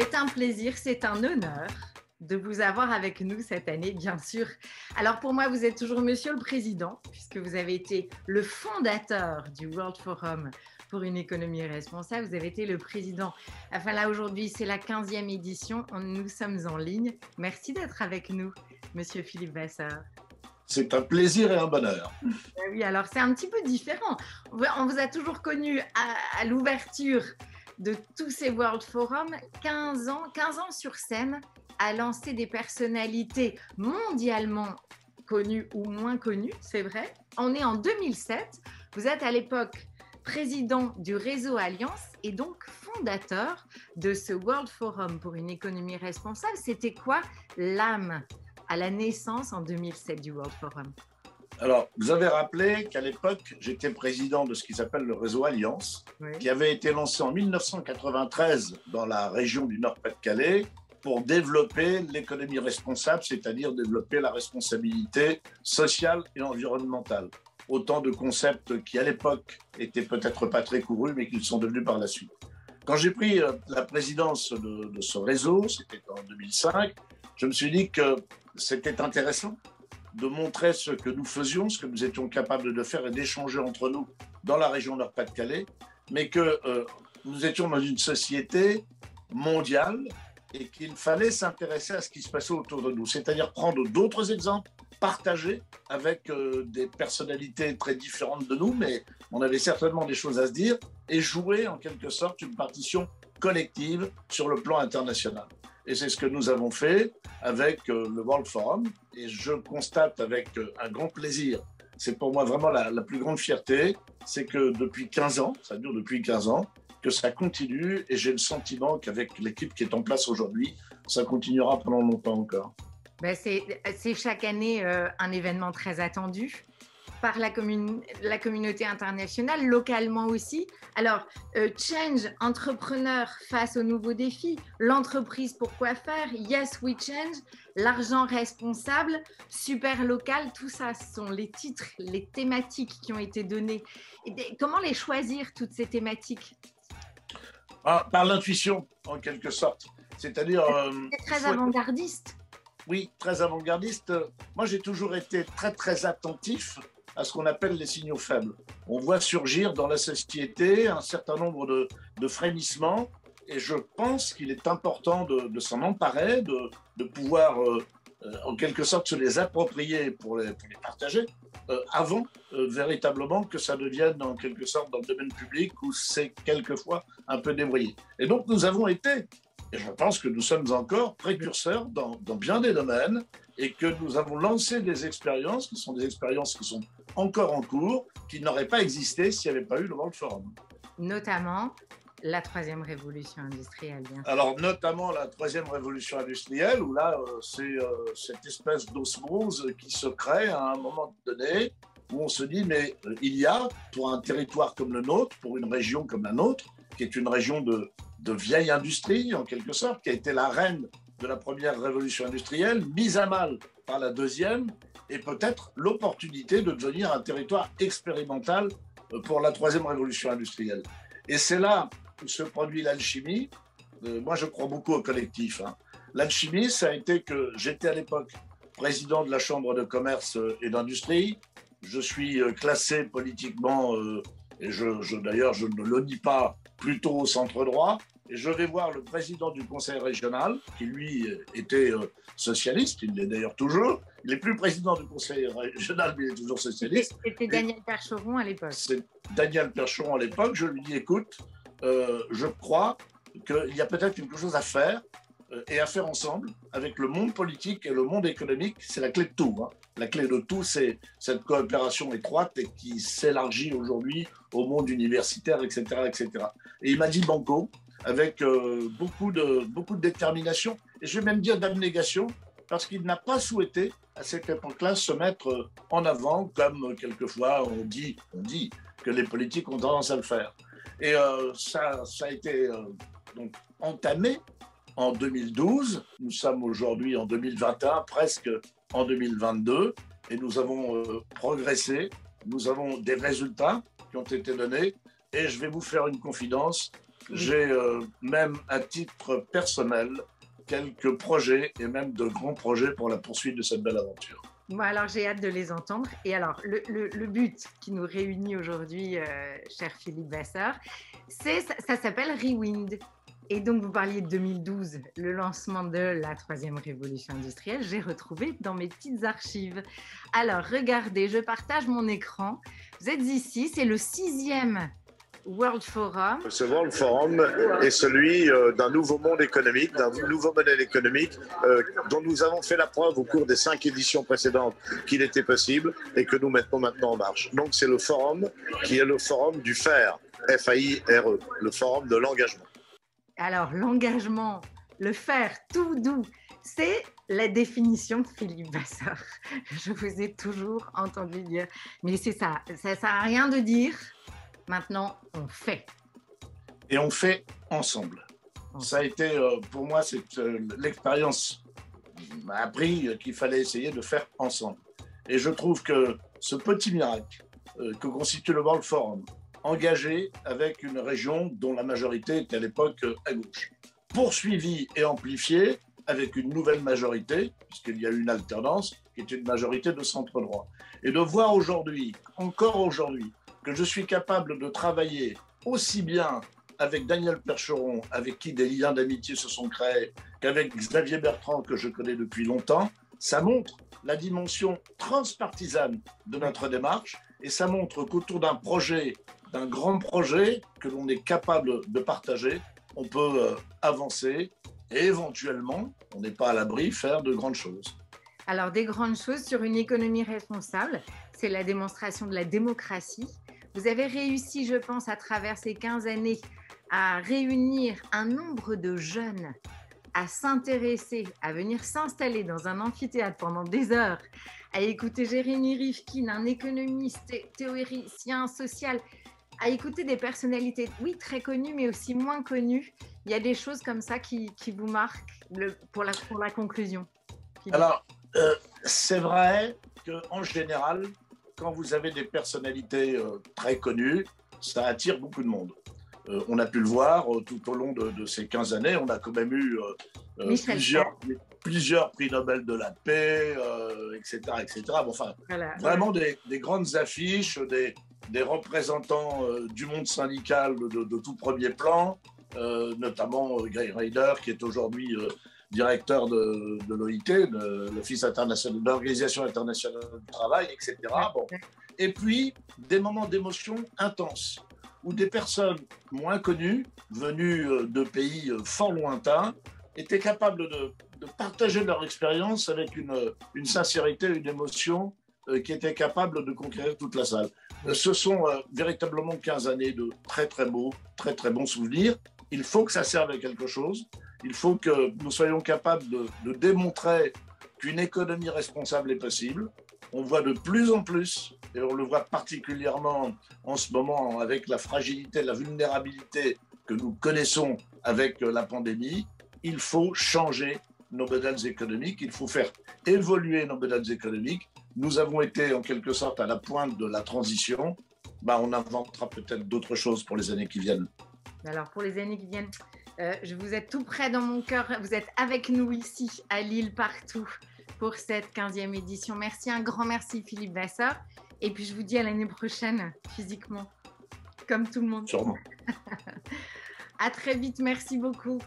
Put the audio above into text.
C'est un plaisir, c'est un honneur de vous avoir avec nous cette année, bien sûr. Alors pour moi, vous êtes toujours Monsieur le Président, puisque vous avez été le fondateur du World Forum pour une économie responsable. Vous avez été le président. Enfin là, aujourd'hui, c'est la 15e édition. Nous sommes en ligne. Merci d'être avec nous, Monsieur Philippe Vasseur. C'est un plaisir et un bonheur. Oui, alors c'est un petit peu différent. On vous a toujours connu à l'ouverture de tous ces World Forums, 15 ans sur scène, à lancer des personnalités mondialement connues ou moins connues, c'est vrai. On est en 2007. Vous êtes à l'époque président du réseau Alliance et donc fondateur de ce World Forum pour une économie responsable. C'était quoi l'âme à la naissance en 2007 du World Forum? Alors, vous avez rappelé qu'à l'époque, j'étais président de ce qui s'appelle le réseau Alliance, oui, qui avait été lancé en 1993 dans la région du Nord-Pas-de-Calais pour développer l'économie responsable, c'est-à-dire développer la responsabilité sociale et environnementale. Autant de concepts qui, à l'époque, étaient peut-être pas très courus, mais qui le sont devenus par la suite. Quand j'ai pris la présidence de ce réseau, c'était en 2005, je me suis dit que c'était intéressant de montrer ce que nous faisions, ce que nous étions capables de faire et d'échanger entre nous dans la région Nord-Pas-de-Calais, mais que nous étions dans une société mondiale et qu'il fallait s'intéresser à ce qui se passait autour de nous, c'est-à-dire prendre d'autres exemples, partager avec des personnalités très différentes de nous, mais on avait certainement des choses à se dire, et jouer en quelque sorte une partition collective sur le plan international. Et c'est ce que nous avons fait avec le World Forum. Et je constate avec un grand plaisir, c'est pour moi vraiment la plus grande fierté, c'est que depuis 15 ans, ça dure depuis 15 ans, que ça continue. Et j'ai le sentiment qu'avec l'équipe qui est en place aujourd'hui, ça continuera pendant longtemps encore. Ben c'est chaque année un événement très attendu par la communauté internationale, localement aussi. Alors, change, entrepreneur face aux nouveaux défis, l'entreprise pour quoi faire, yes we change, l'argent responsable, super local, tout ça, ce sont les titres, les thématiques qui ont été données. Et comment les choisir, toutes ces thématiques? Par l'intuition, en quelque sorte. C'est-à-dire... c'est très avant-gardiste. Oui, très avant-gardiste. Moi, j'ai toujours été très, très attentif à ce qu'on appelle les signaux faibles. On voit surgir dans la société un certain nombre de frémissements et je pense qu'il est important de s'en emparer, de pouvoir en quelque sorte se les approprier pour les partager avant véritablement que ça devienne en quelque sorte dans le domaine public où c'est quelquefois un peu dévoyé. Et donc nous avons été, et je pense que nous sommes encore précurseurs dans bien des domaines et que nous avons lancé des expériences qui sont des expériences qui sont encore en cours, qui n'auraient pas existé s'il n'y avait pas eu le World Forum. Notamment la troisième révolution industrielle, bien sûr. Alors, notamment la troisième révolution industrielle, où là, c'est cette espèce d'osmose qui se crée à un moment donné, où on se dit, mais il y a, pour un territoire comme le nôtre, pour une région comme la nôtre, qui est une région de vieille industrie, en quelque sorte, qui a été la reine de la première révolution industrielle, mise à mal par la deuxième, et peut-être l'opportunité de devenir un territoire expérimental pour la troisième révolution industrielle. Et c'est là où se produit l'alchimie. Moi, je crois beaucoup au collectif. L'alchimie, ça a été que j'étais à l'époque président de la Chambre de commerce et d'industrie. Je suis classé politiquement, et d'ailleurs, je ne le nie pas, plutôt au centre droit. Et je vais voir le président du conseil régional, qui lui était socialiste, il l'est d'ailleurs toujours. Il n'est plus président du conseil régional, mais il est toujours socialiste. C'était Daniel Percheron à l'époque. C'est Daniel Percheron à l'époque. Je lui dis, écoute, je crois qu'il y a peut-être quelque chose à faire et à faire ensemble avec le monde politique et le monde économique. C'est la clé de tout. La clé de tout, c'est cette coopération étroite et qui s'élargit aujourd'hui au monde universitaire, etc., etc. Et il m'a dit banco, avec beaucoup de détermination, et je vais même dire d'abnégation, parce qu'il n'a pas souhaité, à cette époque-là, se mettre en avant, comme quelquefois on dit que les politiques ont tendance à le faire. Et ça a été donc entamé en 2012. Nous sommes aujourd'hui en 2021, presque en 2022, et nous avons progressé. Nous avons des résultats qui ont été donnés, et je vais vous faire une confidence. J'ai même à titre personnel quelques projets et même de grands projets pour la poursuite de cette belle aventure. Bon, alors j'ai hâte de les entendre. Et alors, le but qui nous réunit aujourd'hui, cher Philippe Vasseur, ça s'appelle Rewind. Et donc, vous parliez de 2012, le lancement de la troisième révolution industrielle. J'ai retrouvé dans mes petites archives. Alors, regardez, je partage mon écran. Vous êtes ici, c'est le 6e World Forum. Ce World Forum est celui d'un nouveau monde économique, d'un nouveau modèle économique dont nous avons fait la preuve au cours des 5 éditions précédentes qu'il était possible et que nous mettons maintenant en marche. Donc c'est le forum qui est le forum du FAIRE, F-A-I-R-E, le forum de l'engagement. Alors l'engagement, le faire tout doux, c'est la définition de Philippe Vasseur. Je vous ai toujours entendu dire, mais c'est ça, ça ne sert à rien de dire. Maintenant, on fait. Et on fait ensemble. Ça a été, pour moi, l'expérience m'a appris qu'il fallait essayer de faire ensemble. Et je trouve que ce petit miracle que constitue le World Forum, engagé avec une région dont la majorité était à l'époque à gauche, poursuivi et amplifié avec une nouvelle majorité, puisqu'il y a eu une alternance, qui est une majorité de centre-droit. Et de voir aujourd'hui, encore aujourd'hui, que je suis capable de travailler aussi bien avec Daniel Percheron, avec qui des liens d'amitié se sont créés, qu'avec Xavier Bertrand, que je connais depuis longtemps, ça montre la dimension transpartisane de notre démarche et ça montre qu'autour d'un projet, d'un grand projet que l'on est capable de partager, on peut avancer et éventuellement, on n'est pas à l'abri, faire de grandes choses. Alors, des grandes choses sur une économie responsable, c'est la démonstration de la démocratie. Vous avez réussi, je pense, à travers ces 15 années, à réunir un nombre de jeunes à s'intéresser, à venir s'installer dans un amphithéâtre pendant des heures, à écouter Jérémy Rifkin, un économiste, théoricien social, à écouter des personnalités, oui, très connues, mais aussi moins connues. Il y a des choses comme ça qui vous marquent pour la conclusion. Alors, c'est vrai qu'en général, quand vous avez des personnalités très connues, ça attire beaucoup de monde. On a pu le voir tout au long de ces 15 années. On a quand même eu plusieurs prix Nobel de la paix, etc. etc. Bon, enfin, voilà, vraiment des grandes affiches, des représentants du monde syndical de tout premier plan, notamment Greg Ryder, qui est aujourd'hui directeur de l'OIT, de l'Office international, de l'Organisation internationale du travail, etc. Bon. Et puis, des moments d'émotion intenses, où des personnes moins connues, venues de pays fort lointains, étaient capables de partager leur expérience avec une sincérité, une émotion qui était capable de conquérir toute la salle. Ce sont véritablement 15 années de très très beaux, très très bons souvenirs. Il faut que ça serve à quelque chose. Il faut que nous soyons capables de démontrer qu'une économie responsable est possible. On voit de plus en plus, et on le voit particulièrement en ce moment avec la fragilité, la vulnérabilité que nous connaissons avec la pandémie, il faut changer nos modèles économiques, il faut faire évoluer nos modèles économiques. Nous avons été en quelque sorte à la pointe de la transition. On inventera peut-être d'autres choses pour les années qui viennent. Alors pour les années qui viennent, vous êtes tout près dans mon cœur, vous êtes avec nous ici, à Lille, partout, pour cette 15e édition. Merci, un grand merci Philippe Vasseur. Et puis je vous dis à l'année prochaine, physiquement, comme tout le monde. Sûrement. À très vite, merci beaucoup.